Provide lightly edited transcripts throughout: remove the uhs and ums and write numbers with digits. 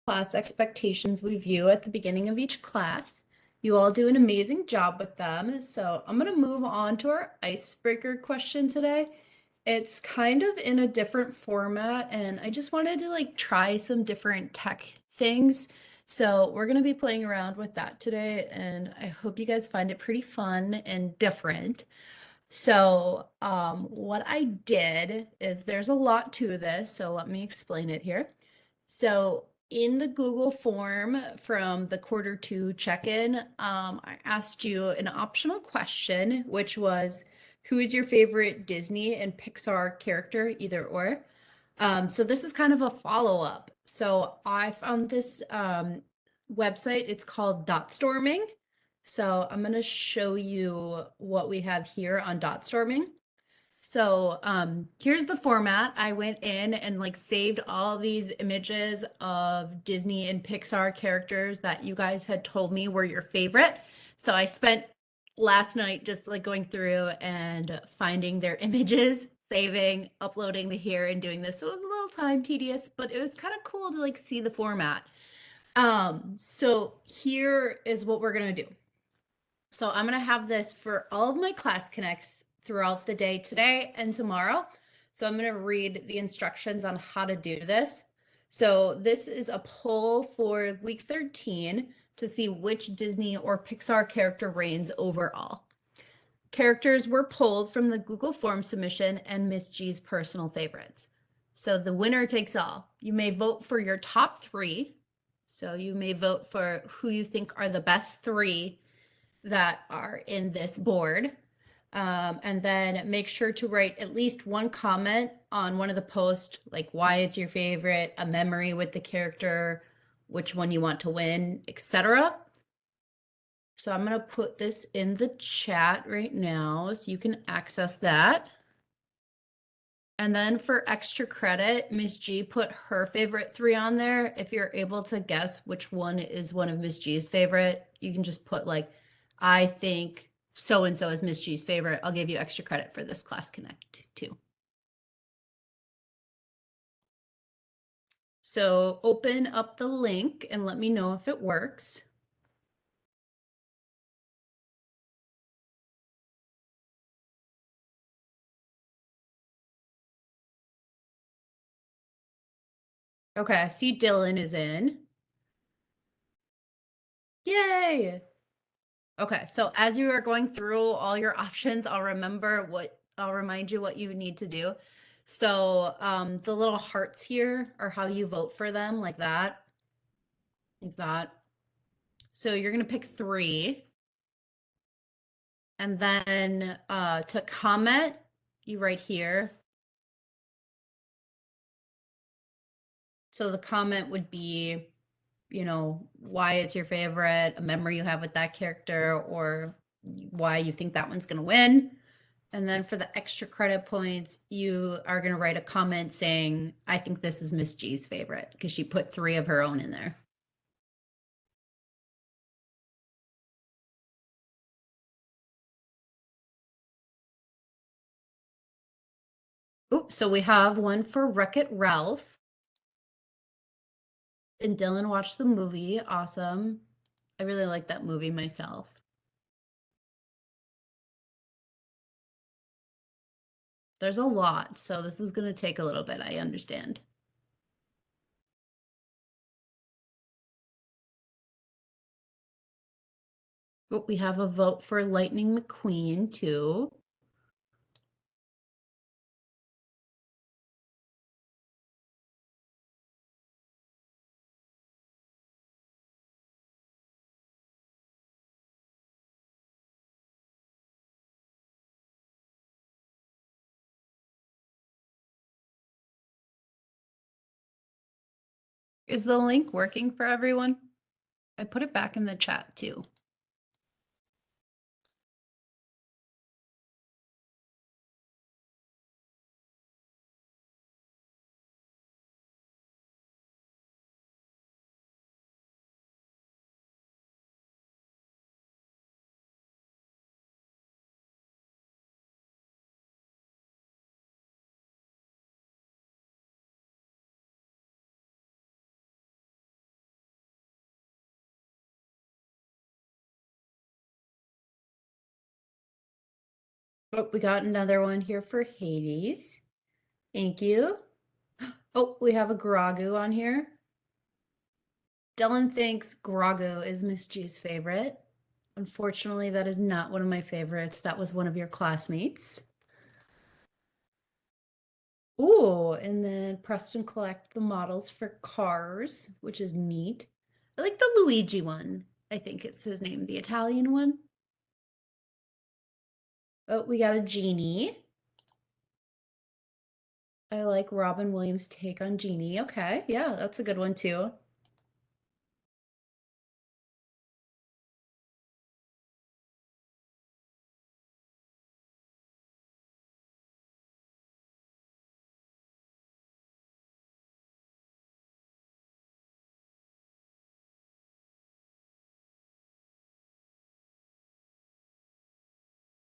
class expectations review at the beginning of each class. You all do an amazing job with them. So I'm going to move on to our icebreaker question today. It's kind of in a different format, and I just wanted to try some different tech things. So we're going to be playing around with that today, and I hope you guys find it pretty fun and different. So what I did is there's a lot to this, so let me explain it here. So in the Google form from the quarter two check-in, I asked you an optional question, which was, who is your favorite Disney and Pixar character, either or? So this is kind of a follow-up. So I found this website. It's called Dotstorming. So I'm going to show you what we have here on Dotstorming. So here's the format. I went in and saved all these images of Disney and Pixar characters that you guys had told me were your favorite. So I spent last night just going through and finding their images, saving, uploading to here and doing this. So it was a little time tedious, but it was kind of cool to see the format. So here is what we're gonna do. So I'm going to have this for all of my class connects throughout the day today and tomorrow. So I'm going to read the instructions on how to do this. So this is a poll for week 13 to see which Disney or Pixar character reigns overall. Characters were pulled from the Google form submission and Miss G's personal favorites. So the winner takes all. You may vote for your top three. So you may vote for who you think are the best three that are in this board. And then make sure to write at least one comment on one of the posts, like why it's your favorite, a memory with the character, which one you want to win, etc. So I'm going to put this in the chat right now so you can access that. And then for extra credit, Miss G put her favorite three on there. If you're able to guess which one is one of Miss G's favorite, you can just put I think so and so is Miss G's favorite. I'll give you extra credit for this class connect too. So open up the link and let me know if it works. Okay, I see Dylan is in. Yay! Okay, so as you are going through all your options, I'll remind you what you need to do. So the little hearts here are how you vote for them, like that. Like that. So you're gonna pick three. And then to comment, you write here. So the comment would be, why it's your favorite, a memory you have with that character, or why you think that one's going to win. And then for the extra credit points, you are going to write a comment saying, I think this is Miss G's favorite, because she put three of her own in there. Oops, so we have one for Wreck-It Ralph. And Dylan watched the movie. Awesome. I really like that movie myself. There's a lot, so this is going to take a little bit, I understand. Oh, we have a vote for Lightning McQueen, too. Is the link working for everyone? I put it back in the chat, too. Oh, we got another one here for Hades. Thank you. Oh, we have a Gragu on here. Dylan thinks Gragu is Miss G's favorite. Unfortunately, that is not one of my favorites. That was one of your classmates. Ooh, and then Preston collect the models for cars, which is neat. I like the Luigi one. I think it's his name, the Italian one. Oh, we got a genie. I like Robin Williams' take on Genie. Okay, yeah, that's a good one too.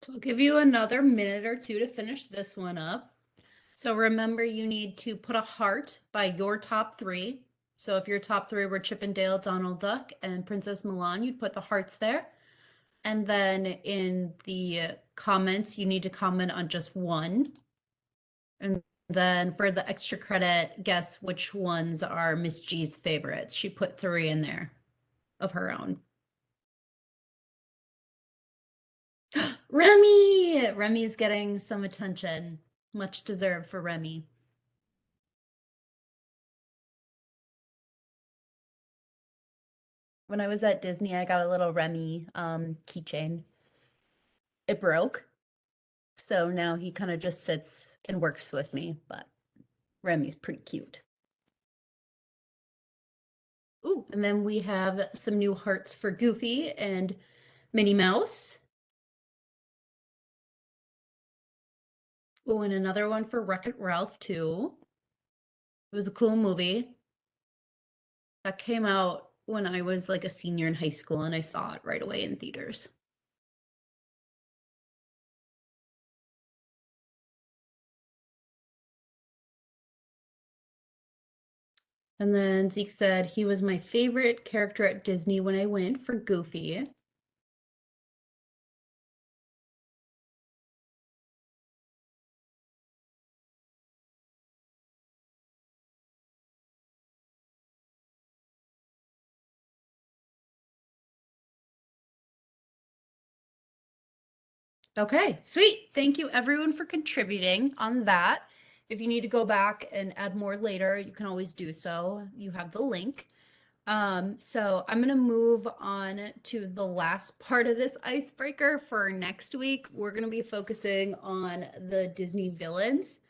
So I'll give you another minute or two to finish this one up. So remember, you need to put a heart by your top three. So if your top three were Chip and Dale, Donald Duck, and Princess Mulan, you'd put the hearts there. And then in the comments, you need to comment on just one. And then for the extra credit, guess which ones are Miss G's favorites. She put three in there of her own. Remy! Remy's getting some attention. Much deserved for Remy. When I was at Disney, I got a little Remy keychain. It broke. So now he kind of just sits and works with me, but Remy's pretty cute. Ooh, and then we have some new hearts for Goofy and Minnie Mouse. Oh, and another one for Wreck-It Ralph too. It was a cool movie. That came out when I was like a senior in high school and I saw it right away in theaters. And then Zeke said he was my favorite character at Disney when I went for Goofy. Okay, sweet. Thank you everyone for contributing on that. If you need to go back and add more later, you can always do so. You have the link. So I'm gonna move on to the last part of this icebreaker for next week. We're gonna be focusing on the Disney villains.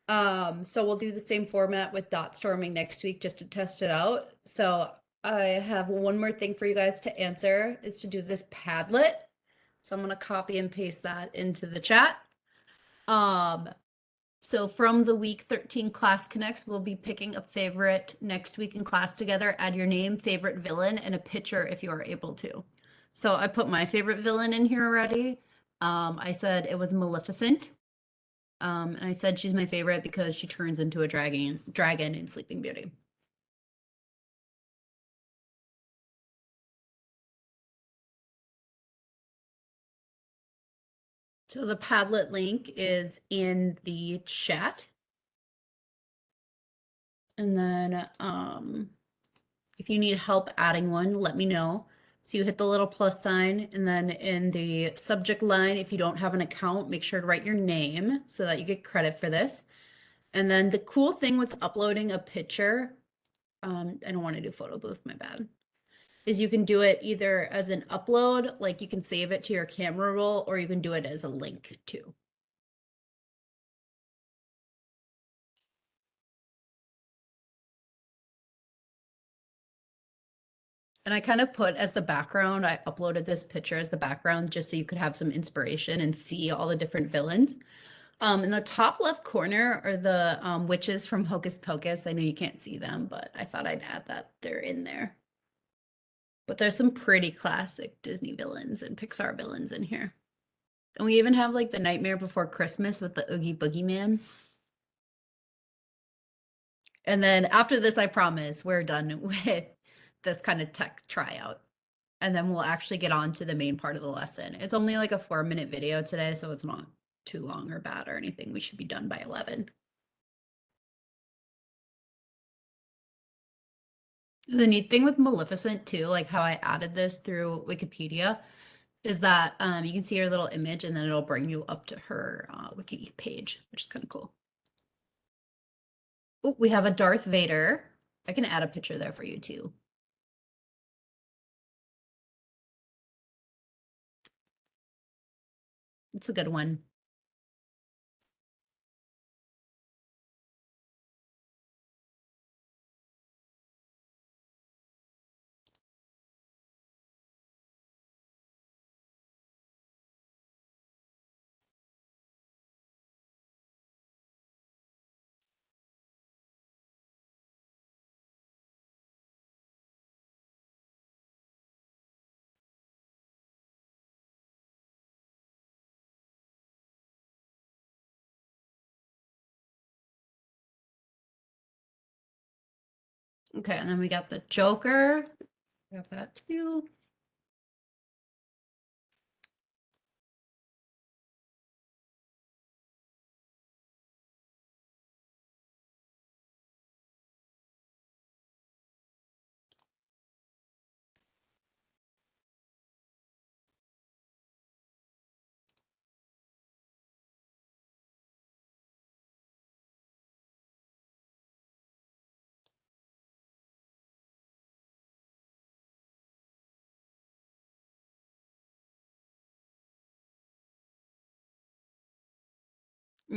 So we'll do the same format with dot storming next week just to test it out. So I have one more thing for you guys to answer is to do this Padlet. So I'm gonna copy and paste that into the chat. Um, so from the week 13 class connects, we'll be picking a favorite next week in class together. Add your name, favorite villain, and a picture if you are able to. So I put my favorite villain in here already. I said it was Maleficent. And I said she's my favorite because she turns into a dragon in Sleeping Beauty. So the Padlet link is in the chat. And then if you need help adding one, let me know. So you hit the little plus sign, and then in the subject line, if you don't have an account, make sure to write your name so that you get credit for this. And then the cool thing with uploading a picture, I don't want to do photo booth, my bad, is you can do it either as an upload, like you can save it to your camera roll, or you can do it as a link too. And I kind of put as the background, I uploaded this picture as the background just so you could have some inspiration and see all the different villains. In the top left corner are the witches from Hocus Pocus. I know you can't see them, but I thought I'd add that they're in there. But there's some pretty classic Disney villains and Pixar villains in here. And we even have like the Nightmare Before Christmas with the Oogie Boogie Man. And then after this, I promise we're done with this kind of tech tryout. and then we'll actually get on to the main part of the lesson. It's only like a 4-minute video today, so it's not too long or bad or anything. We should be done by 11. The neat thing with Maleficent too, like how I added this through Wikipedia, is that you can see her little image and then it'll bring you up to her wiki page, which is kind of cool. Oh, we have a Darth Vader. I can add a picture there for you too. It's a good one. Okay, and then we got the Joker. Got that too.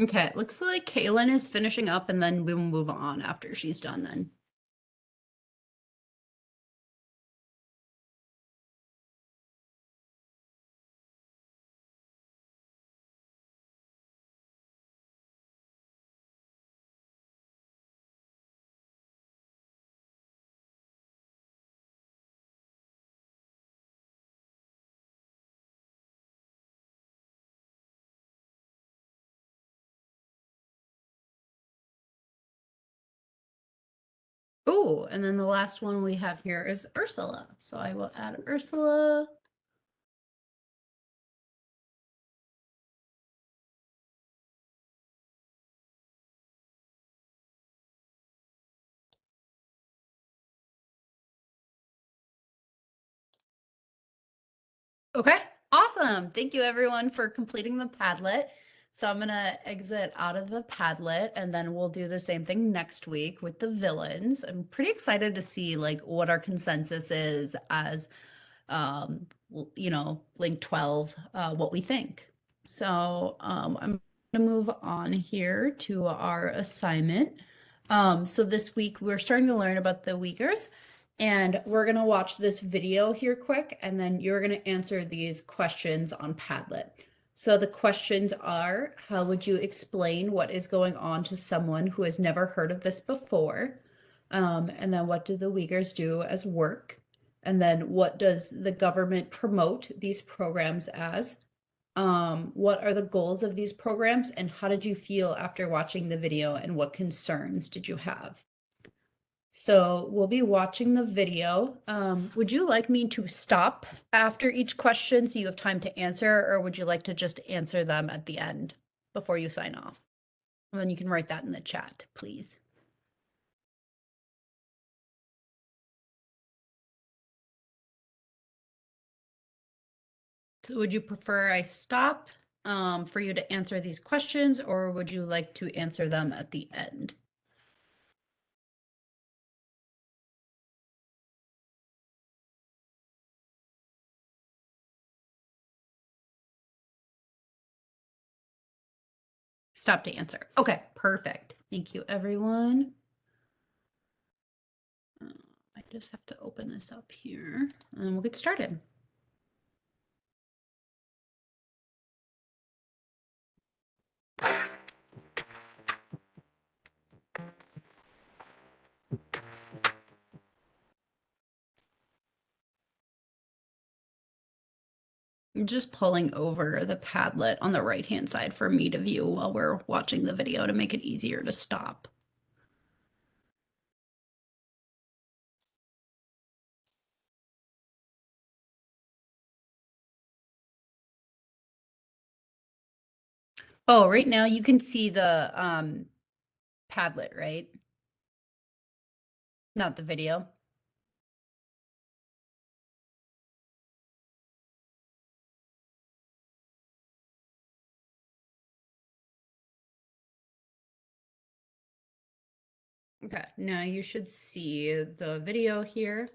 Okay, looks like Kaylin is finishing up and then we will move on after she's done then. Oh, and then the last one we have here is Ursula. So I will add Ursula. Okay, awesome. Thank you everyone for completing the Padlet. So I'm gonna exit out of the Padlet and then we'll do the same thing next week with the villains. I'm pretty excited to see like what our consensus is as link 12, what we think. So I'm gonna move on here to our assignment. So this week we're starting to learn about the Uyghurs. And we're going to watch this video here quick, and then you're going to answer these questions on Padlet. So the questions are, how would you explain what is going on to someone who has never heard of this before? And then what do the Uyghurs do as work? And then what does the government promote these programs as? What are the goals of these programs? And how did you feel after watching the video? And what concerns did you have? So we'll be watching the video. Would you like me to stop after each question so you have time to answer, or would you like to just answer them at the end before you sign off? And then you can write that in the chat, please. So would you prefer I stop for you to answer these questions, or would you like to answer them at the end? Stop to answer. Okay, perfect. Thank you, everyone. I just have to open this up here and we'll get started. I'm just pulling over the Padlet on the right-hand side for me to view while we're watching the video to make it easier to stop. Oh, right now you can see the Padlet, right? Not the video. Okay, now you should see the video here.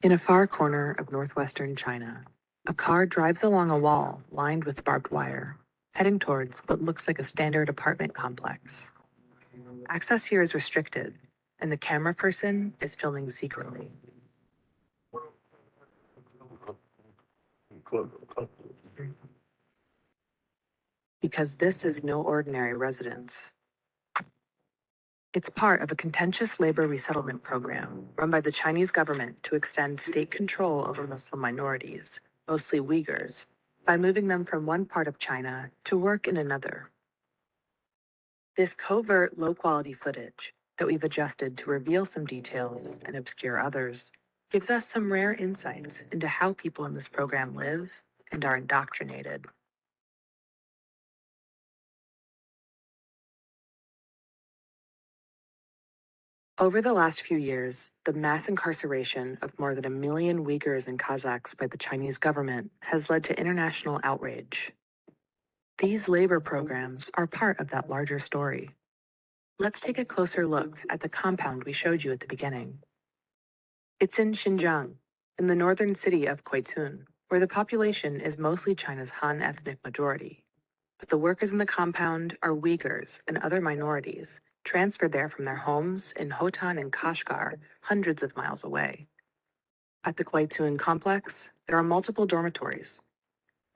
In a far corner of northwestern China, a car drives along a wall lined with barbed wire, heading towards what looks like a standard apartment complex. Access here is restricted, and the camera person is filming secretly. Because this is no ordinary residence. It's part of a contentious labor resettlement program run by the Chinese government to extend state control over Muslim minorities, mostly Uyghurs, by moving them from one part of China to work in another. This covert, low-quality footage that we've adjusted to reveal some details and obscure others gives us some rare insights into how people in this program live and are indoctrinated. Over the last few years, the mass incarceration of more than 1 million Uyghurs and Kazakhs by the Chinese government has led to international outrage. These labor programs are part of that larger story. Let's take a closer look at the compound we showed you at the beginning. It's in Xinjiang, in the northern city of Quaitun, where the population is mostly China's Han ethnic majority. But the workers in the compound are Uyghurs and other minorities transferred there from their homes in Hotan and Kashgar, hundreds of miles away. At the Quaitun complex, there are multiple dormitories.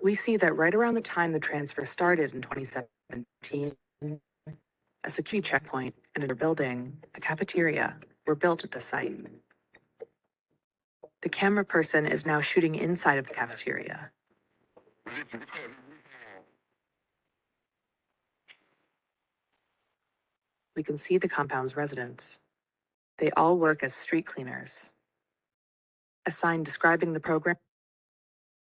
We see that right around the time the transfer started in 2017, a security checkpoint and a building, a cafeteria, were built at the site. The camera person is now shooting inside of the cafeteria. We can see the compound's residents. They all work as street cleaners. A sign describing the program.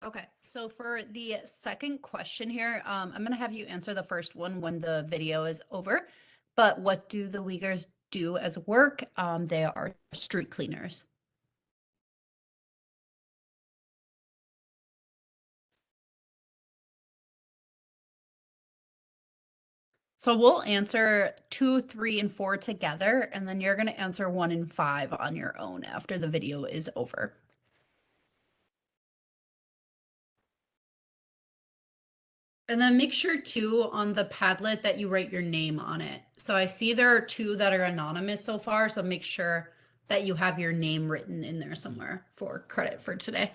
Okay, so for the second question here, I'm going to have you answer the first one when the video is over. But what do the Uyghurs do as work? They are street cleaners. So we'll answer 2, 3, and 4 together, and then you're going to answer 1 and 5 on your own after the video is over. And then make sure too on the Padlet that you write your name on it. So I see there are 2 that are anonymous so far, so make sure that you have your name written in there somewhere for credit for today.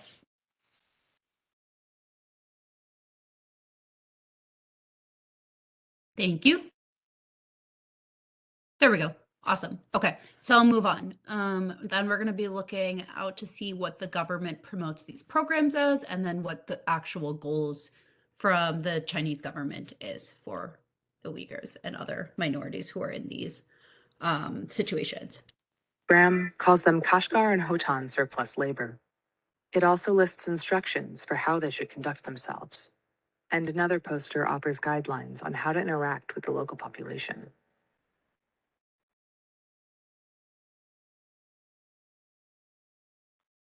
Thank you. There we go. Awesome. Okay, so I'll move on. Then we're going to be looking out to see what the government promotes these programs as, and then what the actual goals from the Chinese government is for the Uyghurs and other minorities who are in these situations. Graham calls them Kashgar and Hotan surplus labor. It also lists instructions for how they should conduct themselves. And another poster offers guidelines on how to interact with the local population.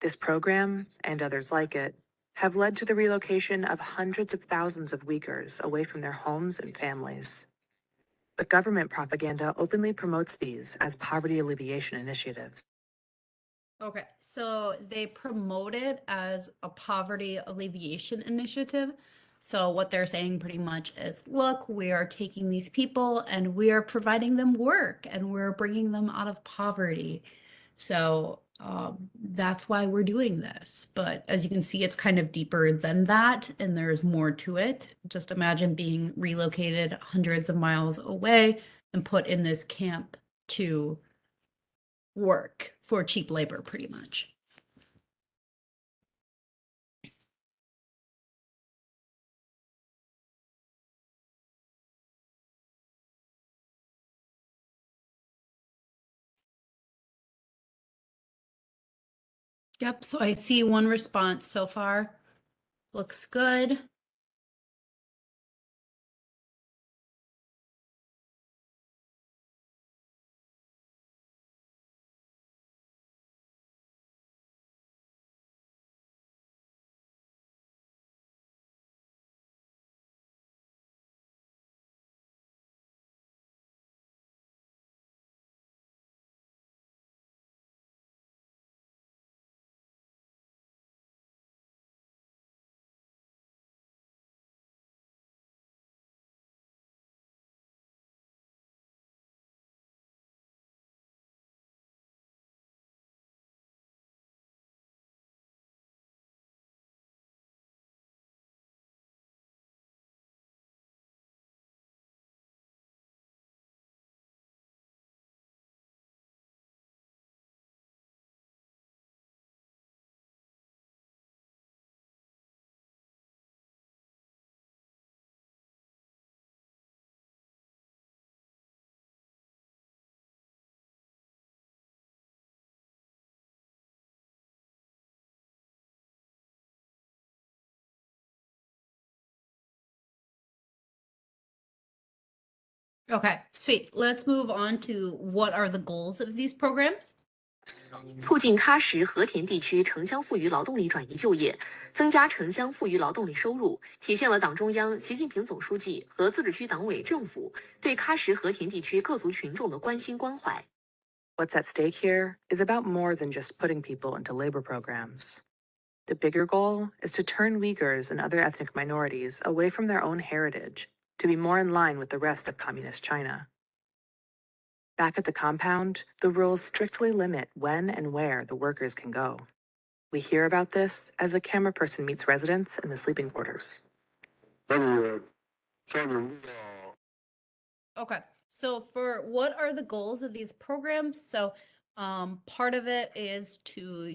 This program, and others like it, have led to the relocation of hundreds of thousands of Uyghurs away from their homes and families. But government propaganda openly promotes these as poverty alleviation initiatives. Okay, so they promote it as a poverty alleviation initiative. So what they're saying pretty much is, look, we are taking these people and we are providing them work and we're bringing them out of poverty. So that's why we're doing this. But as you can see, it's kind of deeper than that, and there's more to it. Just imagine being relocated hundreds of miles away and put in this camp to work for cheap labor, pretty much. Yep, so I see one response so far. Looks good. Okay, sweet. Let's move on to what are the goals of these programs? 促进喀什和田地区城乡富余劳动力转移就业，增加城乡富余劳动力收入，体现了党中央、习近平总书记和自治区党委政府对喀什和田地区各族群众的关心关怀。What's at stake here is about more than just putting people into labor programs. The bigger goal is to turn Uyghurs and other ethnic minorities away from their own heritage to be more in line with the rest of Communist China. Back at the compound, the rules strictly limit when and where the workers can go. We hear about this as a camera person meets residents in the sleeping quarters. Okay, so for what are the goals of these programs? So part of it is to,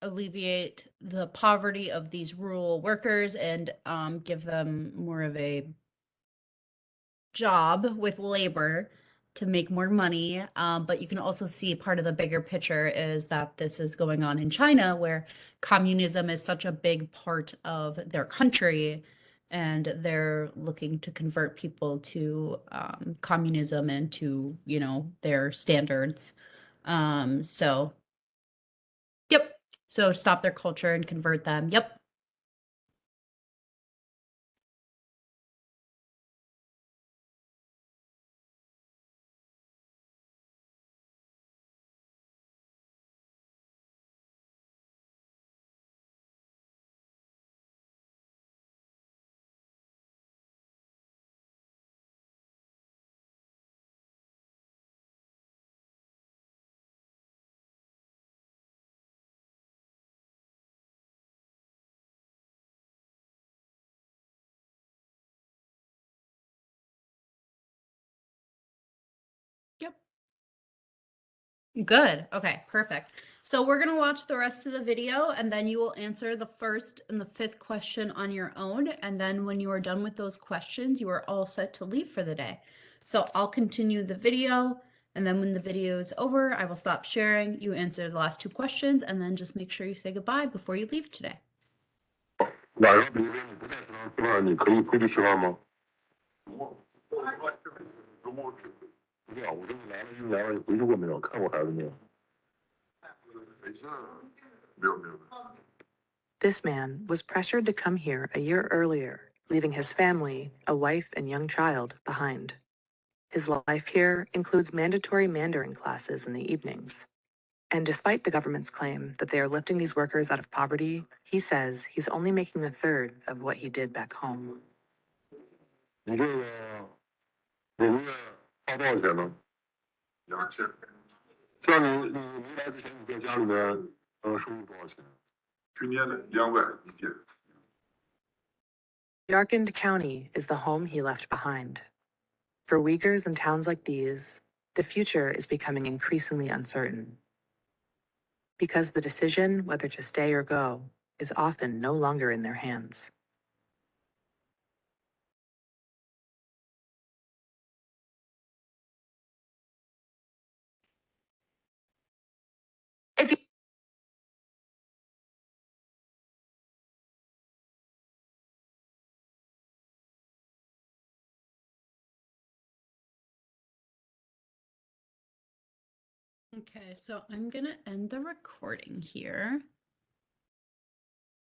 alleviate the poverty of these rural workers and give them more of a job with labor to make more money. But you can also see part of the bigger picture is that this is going on in China, where communism is such a big part of their country, and they're looking to convert people to communism and to, their standards. So, yep. So stop their culture and convert them. Yep. Yep. Good. Okay, perfect. So we're going to watch the rest of the video and then you will answer the first and the fifth question on your own. And then when you are done with those questions, you are all set to leave for the day. So I'll continue the video and then when the video is over, I will stop sharing. You answer the last two questions and then just make sure you say goodbye before you leave today. 不是啊，我这么来了，回去过没有？看过孩子没有？ This man was pressured to come here a year earlier, leaving his family, a wife and young child, behind. His life here includes mandatory Mandarin classes in the evenings. And despite the government's claim that they are lifting these workers out of poverty, he says he's only making a third of what he did back home. 你这个花多少钱呢？2000。像你来之前你在家里面收入多少钱？去年的200一天。 Yarkand County is the home he left behind. For Uyghurs in towns like these, the future is becoming increasingly uncertain. Because the decision whether to stay or go is often no longer in their hands. If you Okay, so I'm gonna end the recording here.